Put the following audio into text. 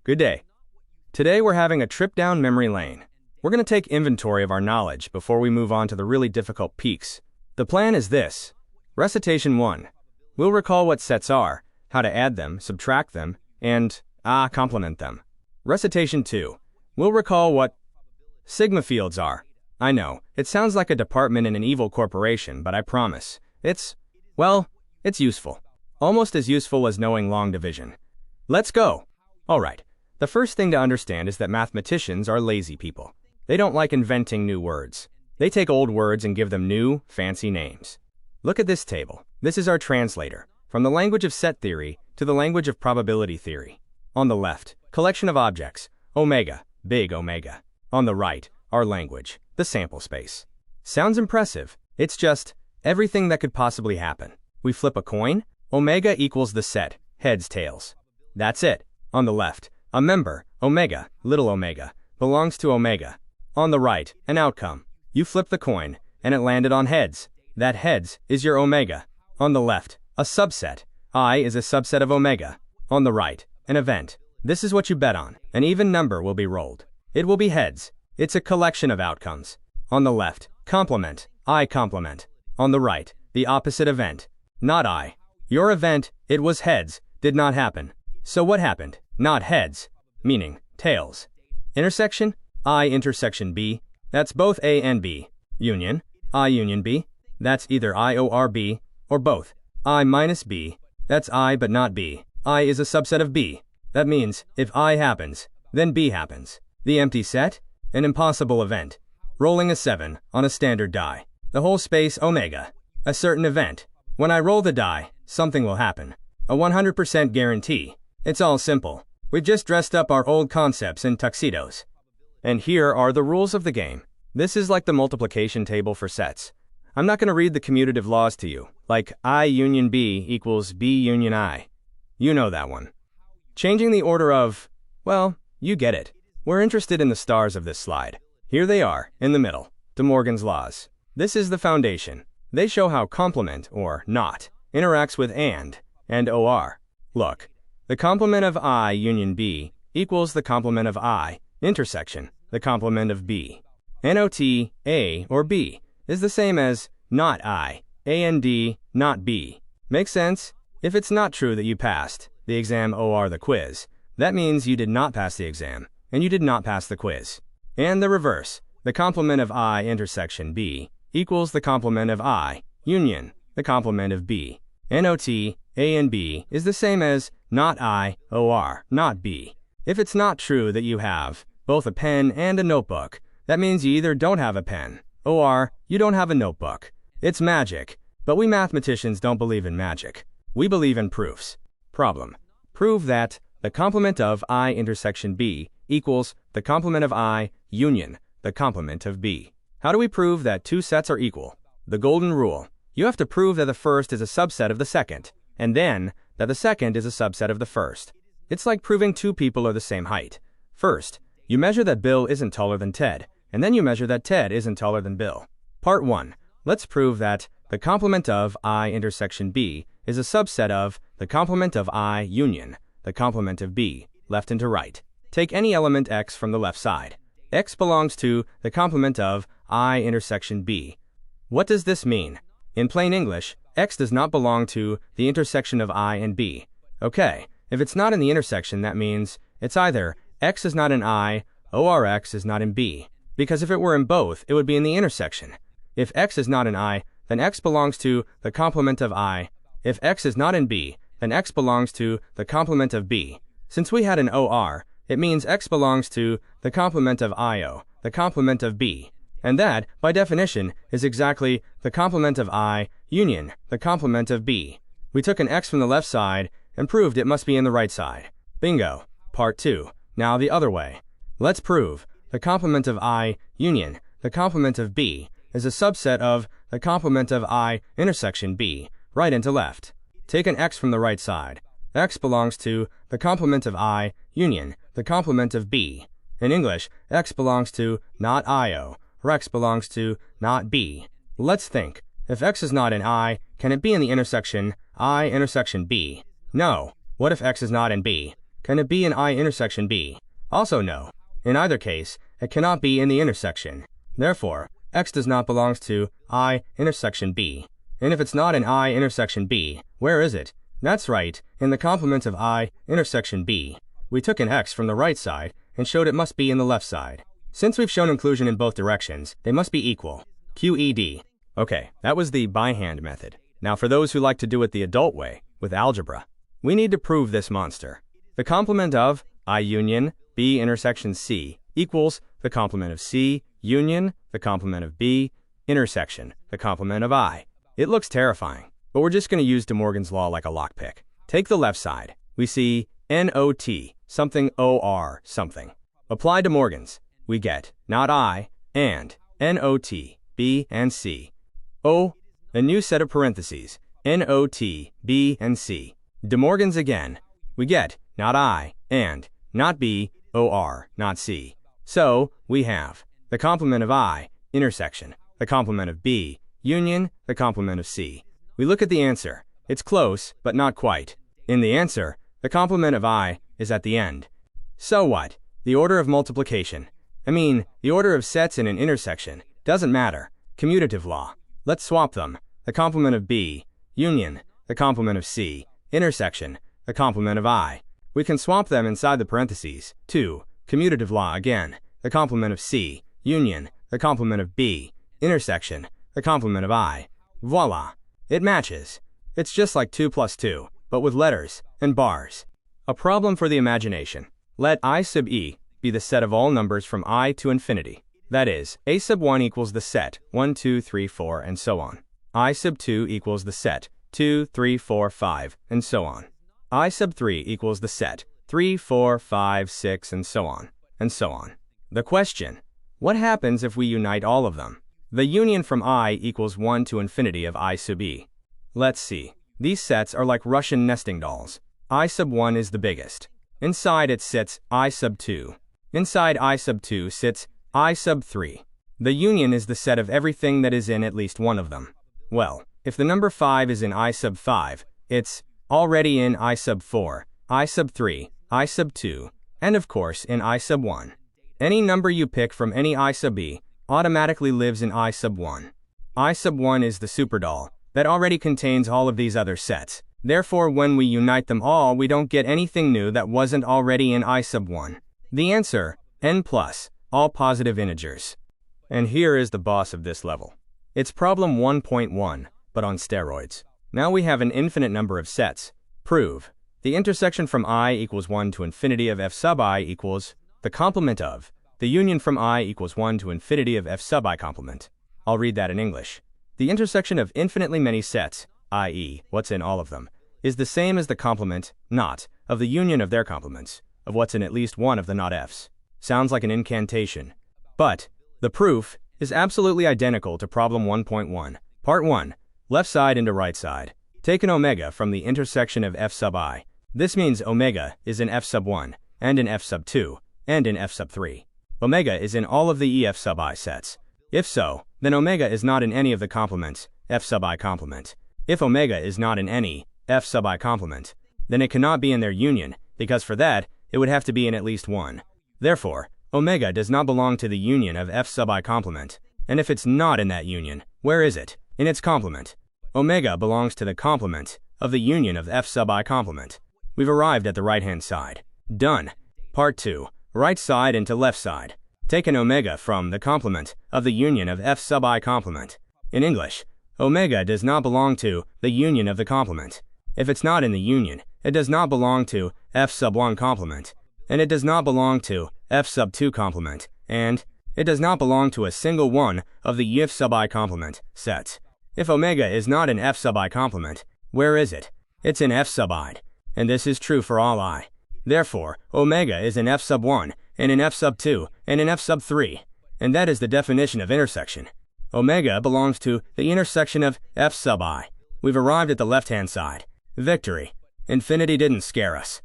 Good day. Today we're having a trip down memory lane. We're going to take inventory of our knowledge before we move on to the really difficult peaks. The plan is this. Recitation 1. We'll recall what sets are, how to add them, subtract them, and complement them. Recitation 2. We'll recall what sigma fields are. I know, it sounds like a department in an evil corporation, but I promise, it's useful. Almost as useful as knowing long division. Let's go! Alright, the first thing to understand is that mathematicians are lazy people. They don't like inventing new words. They take old words and give them new, fancy names. Look at this table. This is our translator, from the language of set theory to the language of probability theory. On the left, collection of objects, omega, big omega. On the right, our language, the sample space. Sounds impressive. It's just everything that could possibly happen. We flip a coin, omega equals the set, heads, tails. That's it. On the left, a member, omega, little omega, belongs to omega. On the right, an outcome. You flip the coin, and it landed on heads. That heads is your omega. On the left, a subset. I is a subset of omega. On the right, an event. This is what you bet on. An even number will be rolled. It will be heads. It's a collection of outcomes. On the left, complement. I complement. On the right, the opposite event. Not I. Your event, it was heads, did not happen. So what happened? Not heads, meaning tails. Intersection, I intersection B, that's both A and B. Union, I union B, that's either I or B, or both. I minus B, that's I but not B. I is a subset of B. That means, if I happens, then B happens. The empty set, an impossible event. Rolling a 7 on a standard die. The whole space omega. A certain event. When I roll the die, something will happen. A 100% guarantee. It's all simple. We've just dressed up our old concepts in tuxedos. And here are the rules of the game. This is like the multiplication table for sets. I'm not going to read the commutative laws to you, like I union B equals B union I. You know that one. Changing the order of, well, you get it. We're interested in the stars of this slide. Here they are, in the middle, De Morgan's laws. This is the foundation. They show how complement, or not, interacts with and or. Look. The complement of I union B equals the complement of I intersection the complement of B. Not A or B is the same as not I, A and D, not B. Makes sense? If it's not true that you passed the exam or the quiz, that means you did not pass the exam, and you did not pass the quiz. And the reverse, the complement of I intersection B equals the complement of I union the complement of B. Not A and B is the same as not I, or, not B. If it's not true that you have both a pen and a notebook, that means you either don't have a pen, or you don't have a notebook. It's magic, but we mathematicians don't believe in magic. We believe in proofs. Problem. Prove that the complement of I intersection B equals the complement of I union the complement of B. How do we prove that two sets are equal? The golden rule. You have to prove that the first is a subset of the second, and then that the second is a subset of the first. It's like proving two people are the same height. First, you measure that Bill isn't taller than Ted, and then you measure that Ted isn't taller than Bill. Part 1. Let's prove that the complement of I intersection B is a subset of the complement of I union the complement of B, left and to right. Take any element x from the left side. X belongs to the complement of I intersection B. What does this mean? In plain English, x does not belong to the intersection of I and B. Okay, if it's not in the intersection, that means it's either x is not in I, or x is not in B. Because if it were in both, it would be in the intersection. If x is not in I, then x belongs to the complement of I. If x is not in B, then x belongs to the complement of B. Since we had an OR, it means x belongs to the complement of IO, the complement of B. And that, by definition, is exactly the complement of I union the complement of B. We took an x from the left side and proved it must be in the right side. Bingo. Part 2. Now the other way. Let's prove the complement of I union the complement of B is a subset of the complement of I intersection B, right into left. Take an x from the right side. X belongs to the complement of I union the complement of B. In English, x belongs to not IO, or x belongs to not B. Let's think. If x is not in I, can it be in the intersection I intersection B? No. What if x is not in B? can it be in I intersection B? Also no. In either case, it cannot be in the intersection. Therefore, x does not belong to I intersection B. And if it's not in I intersection B, where is it? That's right, in the complement of I intersection B. We took an x from the right side and showed it must be in the left side. Since we've shown inclusion in both directions, they must be equal. QED. Okay, that was the by hand method. Now for those who like to do it the adult way, with algebra, we need to prove this monster. The complement of I union B intersection C equals the complement of C union the complement of B intersection the complement of I. It looks terrifying, but we're just going to use De Morgan's law like a lockpick. Take the left side. We see NOT something OR something. Apply De Morgan's. We get not I and NOT B and C. O, a new set of parentheses, NOT B and C. De Morgan's again. We get not I and not B, OR, not C. So, we have the complement of I, intersection, the complement of B, union, the complement of C. We look at the answer. It's close, but not quite. In the answer, the complement of I is at the end. So what? The order of multiplication. The order of sets in an intersection. Doesn't matter. Commutative law. Let's swap them. The complement of B, union, the complement of C, intersection, the complement of I. We can swap them inside the parentheses. 2. Commutative law again. The complement of C, union, the complement of B, intersection, the complement of I. Voila! It matches. It's just like 2 plus 2, but with letters and bars. A problem for the imagination. Let I sub e be the set of all numbers from I to infinity. That is, a sub 1 equals the set 1, 2, 3, 4, and so on. I sub 2 equals the set 2, 3, 4, 5, and so on. I sub 3 equals the set 3, 4, 5, 6, and so on, and so on. The question: what happens if we unite all of them? The union from I equals 1 to infinity of I sub e. Let's see. These sets are like Russian nesting dolls. I sub 1 is the biggest. Inside it sits I sub 2. Inside I sub 2 sits I sub 3. The union is the set of everything that is in at least one of them. Well, if the number 5 is in I sub 5, it's already in I sub 4, I sub 3, I sub 2, and of course in I sub 1. Any number you pick from any I sub e automatically lives in I sub 1. I sub 1 is the superdoll that already contains all of these other sets. Therefore, when we unite them all, we don't get anything new that wasn't already in I sub 1. The answer, n plus, all positive integers. And here is the boss of this level. It's problem 1.1, but on steroids. Now we have an infinite number of sets. Prove the intersection from I equals 1 to infinity of f sub I equals the complement of the union from I equals 1 to infinity of f sub I complement. I'll read that in English. The intersection of infinitely many sets, i.e., what's in all of them, is the same as the complement, not, of the union of their complements, of what's in at least one of the not f's. Sounds like an incantation. But the proof is absolutely identical to problem 1.1. Part 1. Left side into right side. Take an omega from the intersection of f sub I. This means omega is in f sub 1, and in f sub 2, and in f sub 3. Omega is in all of the ef sub I sets. If so, then omega is not in any of the complements, f sub I complement. If omega is not in any f sub I complement, then it cannot be in their union, because for that, it would have to be in at least one. Therefore, omega does not belong to the union of f sub I complement. And if it's not in that union, where is it? In its complement. Omega belongs to the complement of the union of f sub I complement. We've arrived at the right-hand side. Done. Part 2. Right side into left side. Take an omega from the complement of the union of f sub I complement. In English, omega does not belong to the union of the complement. If it's not in the union, it does not belong to f sub 1 complement, and it does not belong to f sub 2 complement, and it does not belong to a single one of the f sub I complement sets. If omega is not in f sub I complement, where is it? It's in f sub I, and this is true for all I. Therefore, omega is in f sub 1, and in f sub 2, and in f sub 3, and that is the definition of intersection. Omega belongs to the intersection of f sub I. We've arrived at the left-hand side. Victory. Infinity didn't scare us.